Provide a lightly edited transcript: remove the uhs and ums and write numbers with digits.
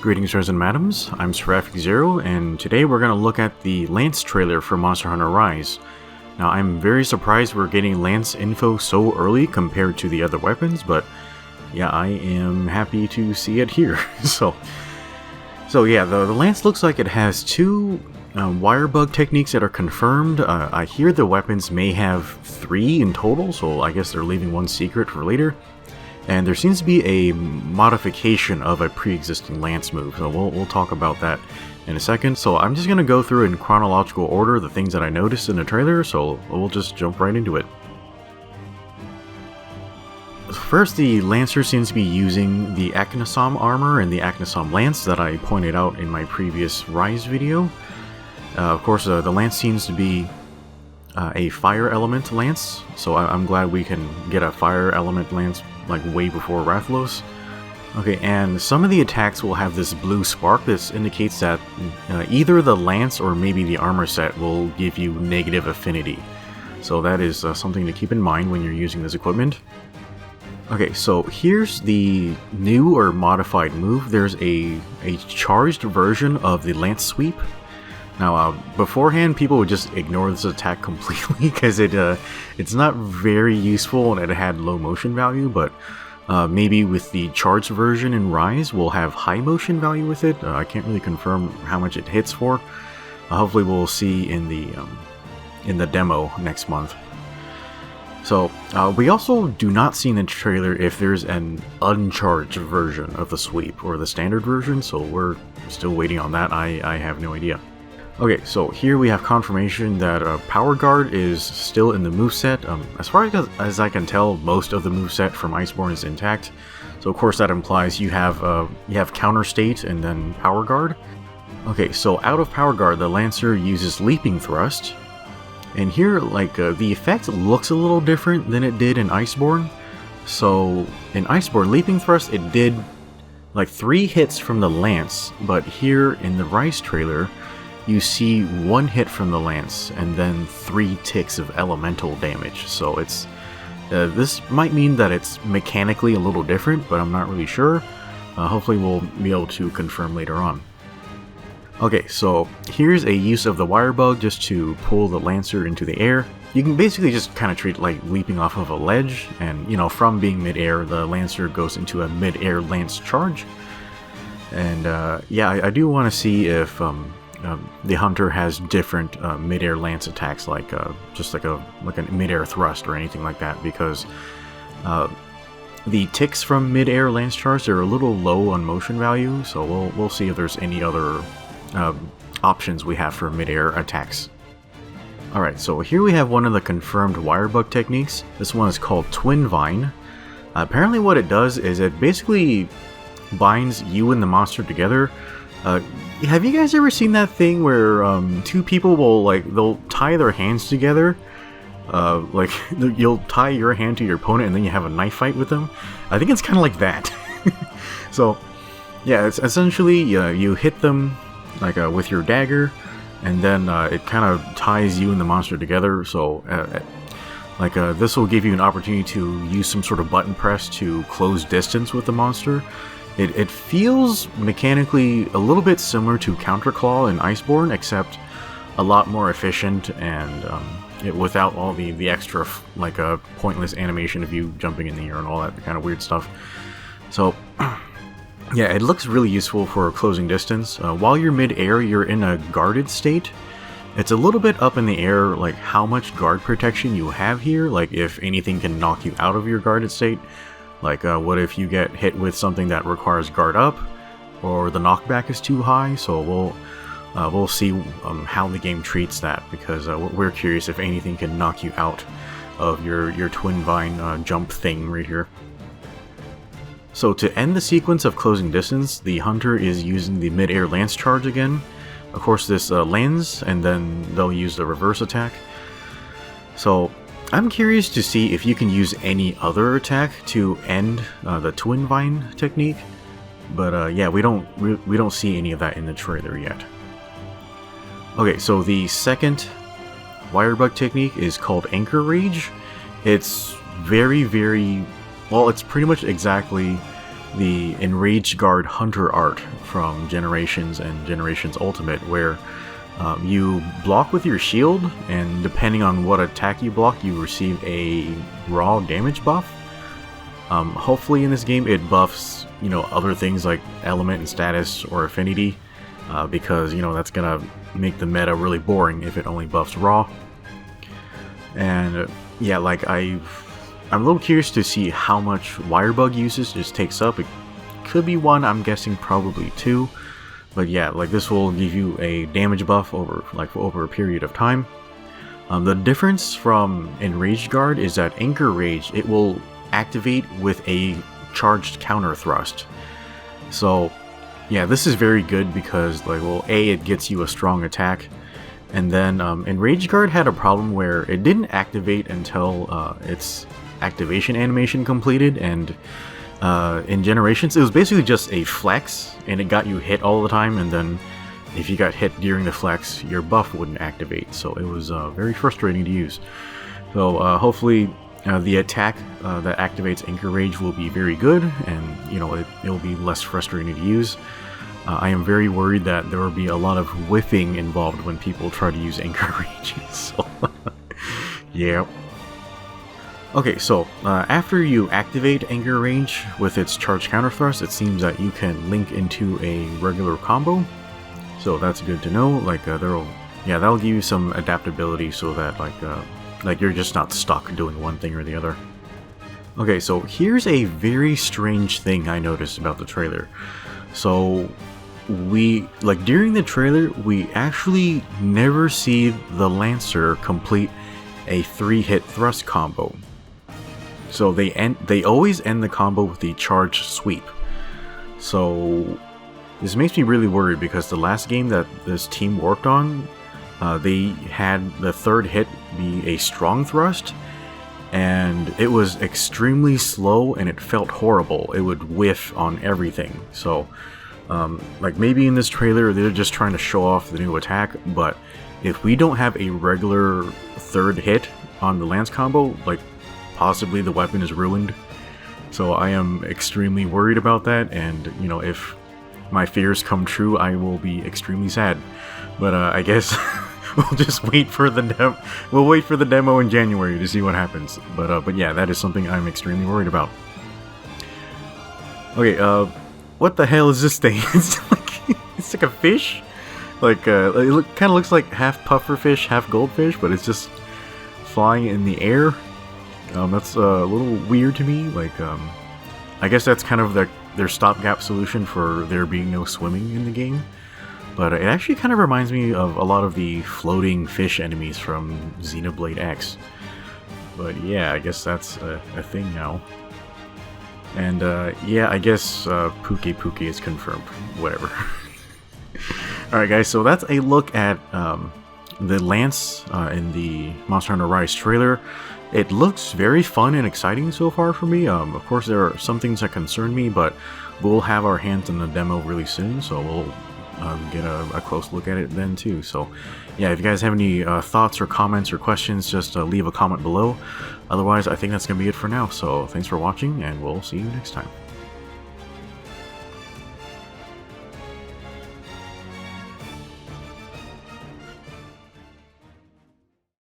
Greetings, sirs and madams, I'm Seraphic0, and today we're going to look at the Lance trailer for Monster Hunter Rise. Now, I'm very surprised we're getting Lance info so early compared to the other weapons, but yeah, I am happy to see it here. So yeah, the Lance looks like it has two wire bug techniques that are confirmed. I hear the weapons may have 3 in total, so I guess they're leaving one secret for later. And there seems to be a modification of a pre-existing Lance move, so we'll talk about that in a second. So I'm just going to go through in chronological order the things that I noticed in the trailer, so we'll just jump right into it. First, the Lancer seems to be using the Aknosom armor and the Aknosom Lance that I pointed out in my previous Rise video. Of course, the Lance seems to be a fire element Lance, so I'm glad we can get a fire element Lance like way before Rathalos. Okay, and some of the attacks will have this blue spark. This indicates that either the Lance or maybe the armor set will give you negative affinity. So that is something to keep in mind when you're using this equipment. Okay, so here's the new or modified move. There's a charged version of the Lance Sweep. Now, beforehand, people would just ignore this attack completely because it's not very useful and it had low motion value, but maybe with the charged version in Rise, we'll have high motion value with it. I can't really confirm how much it hits for. Hopefully we'll see in the demo next month. So, we also do not see in the trailer if there's an uncharged version of the sweep or the standard version, so we're still waiting on that. I have no idea. Okay, so here we have confirmation that Power Guard is still in the moveset. As far as I can tell, most of the moveset from Iceborne is intact. So of course that implies you have Counter State and then Power Guard. Okay, so out of Power Guard, the Lancer uses Leaping Thrust. And here, like, the effect looks a little different than it did in Iceborne. So in Iceborne, Leaping Thrust, it did like 3 hits from the Lance, but here in the Rise trailer, you see 1 hit from the Lance and then 3 ticks of elemental damage. So it's this might mean that it's mechanically a little different, but I'm not really sure. Hopefully we'll be able to confirm later on. Okay, so here's a use of the wire bug just to pull the Lancer into the air. You can basically just kind of treat it like leaping off of a ledge, and you know, from being mid-air, the Lancer goes into a mid-air Lance charge. And yeah, I do want to see if the Hunter has different mid-air Lance attacks, like just like a mid-air thrust or anything like that, because the ticks from mid-air Lance charge are a little low on motion value, so we'll see if there's any other options we have for mid-air attacks. Alright, so here we have one of the confirmed wire bug techniques. This one is called Twin Vine. Apparently what it does is it basically binds you and the monster together. Have you guys ever seen that thing where 2 people will, like, they'll tie their hands together? Like, you'll tie your hand to your opponent and then you have a knife fight with them? I think it's kind of like that. So, yeah, it's essentially, you hit them, like, with your dagger, and then it kind of ties you and the monster together. So, this will give you an opportunity to use some sort of button press to close distance with the monster. It feels mechanically a little bit similar to Counterclaw in Iceborne, except a lot more efficient and without all the extra pointless animation of you jumping in the air and all that kind of weird stuff. So yeah, it looks really useful for closing distance. While you're mid-air, you're in a guarded state. It's a little bit up in the air, like how much guard protection you have here, like if anything can knock you out of your guarded state. Like, what if you get hit with something that requires guard up, or the knockback is too high? So we'll see how the game treats that, because we're curious if anything can knock you out of your Twin Vine jump thing right here. So to end the sequence of closing distance, the Hunter is using the mid-air Lance charge again. Of course, this lands, and then they'll use the reverse attack. So I'm curious to see if you can use any other attack to end the Twin Vine technique, but yeah, we don't see any of that in the trailer yet. Okay, so the second wire bug technique is called Anchor Rage. It's very, very well. It's pretty much exactly the Enraged Guard Hunter art from Generations and Generations Ultimate, where you block with your shield, and depending on what attack you block, you receive a raw damage buff. Hopefully in this game it buffs, you know, other things like element and status or affinity, because, you know, that's gonna make the meta really boring if it only buffs raw. And yeah, like I'm a little curious to see how much Wirebug usage this takes up. It could be 1, I'm guessing probably 2. But yeah, like this will give you a damage buff over a period of time. The difference from Enraged Guard is that Anchor Rage, it will activate with a charged counter thrust. So yeah, this is very good because, like, well, A, it gets you a strong attack, and then Enraged Guard had a problem where it didn't activate until its activation animation completed, and in Generations it was basically just a flex, and it got you hit all the time, and then if you got hit during the flex, your buff wouldn't activate, so it was very frustrating to use. So hopefully the attack that activates Anchor Rage will be very good, and, you know, it'll be less frustrating to use. I am very worried that there will be a lot of whiffing involved when people try to use Anchor Rage, so yeah. Okay, so after you activate Anchor Rage with its charged counter thrust, it seems that you can link into a regular combo, so that's good to know. Like that'll give you some adaptability so that like you're just not stuck doing one thing or the other. Okay, so here's a very strange thing I noticed about the trailer. So during the trailer, we actually never see the Lancer complete a 3-hit thrust combo. So they always end the combo with the charged sweep. So this makes me really worried, because the last game that this team worked on, they had the 3rd hit be a strong thrust, and it was extremely slow and it felt horrible. It would whiff on everything. So like maybe in this trailer they're just trying to show off the new attack, but if we don't have a regular 3rd hit on the Lance combo, like possibly the weapon is ruined. So I am extremely worried about that, and, you know, if my fears come true, I will be extremely sad. But I guess we'll just wait for the demo in January to see what happens. But yeah, that is something I'm extremely worried about. Okay, what the hell is this thing? It's like a fish. Like it kind of looks like half pufferfish, half goldfish, but it's just flying in the air. That's a little weird to me. Like, I guess that's kind of their stopgap solution for there being no swimming in the game. But it actually kind of reminds me of a lot of the floating fish enemies from Xenoblade X. But yeah, I guess that's a thing now. And yeah, I guess Puke is confirmed. Whatever. Alright guys, so that's a look at the Lance in the Monster Hunter Rise trailer. It looks very fun and exciting so far for me. Of course, there are some things that concern me, but we'll have our hands on the demo really soon, so we'll get a close look at it then too. So yeah, if you guys have any thoughts or comments or questions, just leave a comment below. Otherwise, I think that's going to be it for now. So thanks for watching, and we'll see you next time.